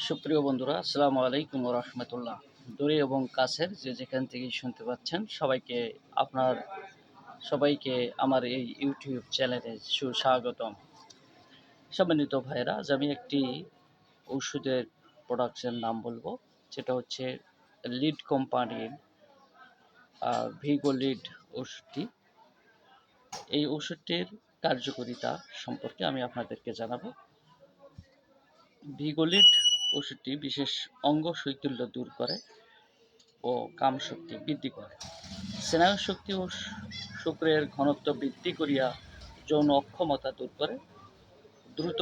সুপ্রিয় বন্ধুরা, আসসালামু আলাইকুম ওয়া রাহমাতুল্লাহ। দূরে এবং কাছের যে যেখান থেকেই শুনতে পাচ্ছেন সবাইকে আমার এই ইউটিউব চ্যানেলে সুস্বাগতম। সম্মানিত ভাইয়েরা, আজ আমি একটি ওষুধের প্রোডাক্টের নাম বলবো, যেটা হচ্ছে লিড কোম্পানির ভিগো লিড ওষুধটি। এই ওষুধটির কার্যকারিতা সম্পর্কে আমি আপনাদেরকে জানাবো। ভিগো লিড ওষুধটি বিশেষ অঙ্গ শৈথিল্য দূর করে ও কামশক্তি বৃদ্ধি করে, স্নায়ুশক্তি ও শুক্রের ঘনত্ব বৃদ্ধি করিয়া যৌন অক্ষমতা দূর করে, দ্রুত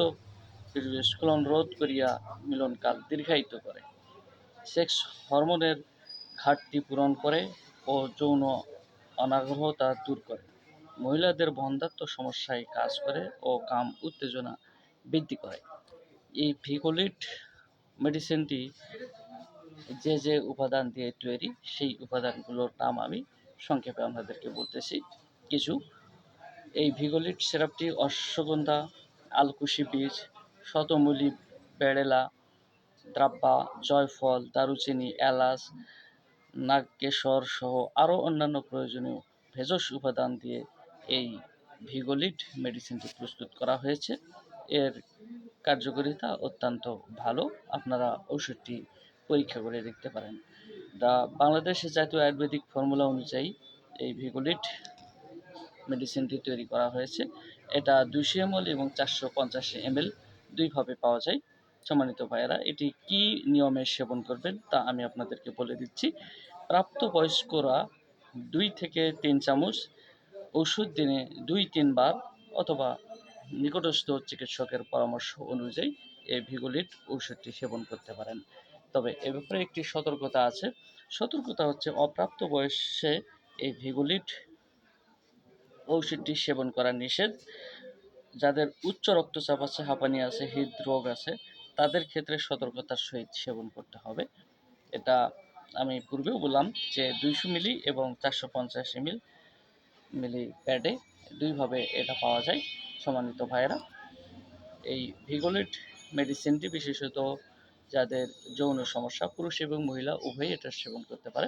স্খলন রোধ করিয়া মিলনকাল দীর্ঘায়িত করে, সেক্স হরমোনের ঘাটতি পূরণ করে ও যৌন অনাগ্রহতা দূর করে, মহিলাদের বন্ধ্যাত্ব সমস্যায় কাজ করে ও কাম উত্তেজনা বৃদ্ধি করে। এই ভিগোলিট মেডিসিনটি যে উপাদান দিয়ে তৈরি, সেই উপাদানগুলোর নাম আমি সংক্ষেপে আপনাদেরকে বলতেছি কিছু। এই ভিগোলিট সিরাপটি অশ্বগন্ধা, আলকুশি বীজ, শতমূলী, বেড়েলা, দ্রাব্যা, জয়ফল, দারুচিনি, এলাচ, নাগকেশর সহ আরও অন্যান্য প্রয়োজনীয় ভেষজ উপাদান দিয়ে এই ভিগোলিট মেডিসিনটি প্রস্তুত করা হয়েছে। এর কার্যকারিতা অত্যন্ত ভালো। আপনারা ওষুধটি পরীক্ষা করে দেখতে পারেন। বাংলাদেশের জাতীয় আয়ুর্বেদিক ফর্মুলা অনুযায়ী এই ভিগোলিট মেডিসিনটি তৈরি করা হয়েছে। এটা 200 ml এবং 450 ml দুইভাবে পাওয়া যায়। সম্মানিত ভাইয়েরা, এটি কি নিয়মে সেবন করবেন তা আমি আপনাদেরকে বলে দিচ্ছি। প্রাপ্তবয়স্করা 2 থেকে 3 চামচ ওষুধ দিনে 2-3 বার অথবা নিকটস্থ চিকিৎসকের পরামর্শ অনুযায়ী এই ভিগোলিট ওষুধটি সেবন করতে পারেন। তবে এ ব্যাপারে একটি সতর্কতা আছে। সতর্কতা হচ্ছে, অপ্রাপ্ত বয়সে এই ভিগোলিট ওষুধটি সেবন করা নিষেধ। যাদের উচ্চ রক্তচাপ আছে, হাঁপানি আছে, হৃদরোগ আছে, তাদের ক্ষেত্রে সতর্কতার সহিত সেবন করতে হবে। এটা আমি পূর্বেও বললাম যে 200 মিলি এবং 450 মিলি প্যাডে দুইভাবে এটা পাওয়া যায়। সম্মানিত ভাইয়েরা, এই ভিগোলিট মেডিসিনটি বিশেষত যাদের যৌন সমস্যা, পুরুষ এবং মহিলা উভয়ই এটা সেবন করতে পারে।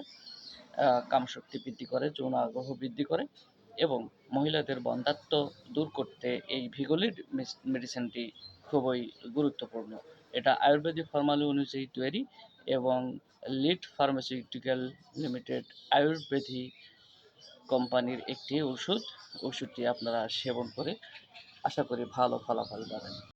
কামশক্তি বৃদ্ধি করে, যৌন আগ্রহ বৃদ্ধি করে এবং মহিলাদের বন্ধ্যাত্ব দূর করতে এই ভিগোলিট মেডিসিনটি খুবই গুরুত্বপূর্ণ। এটা আয়ুর্বেদিক ফর্মুলা অনুযায়ী তৈরি এবং লিড ফার্মাসিউটিক্যাল লিমিটেড আয়ুর্বেদিক কোম্পানির একটি ওষুধ। ওষুধটি আপনারা সেবন করে আশা করি ভালো ফলাফল পাবেন।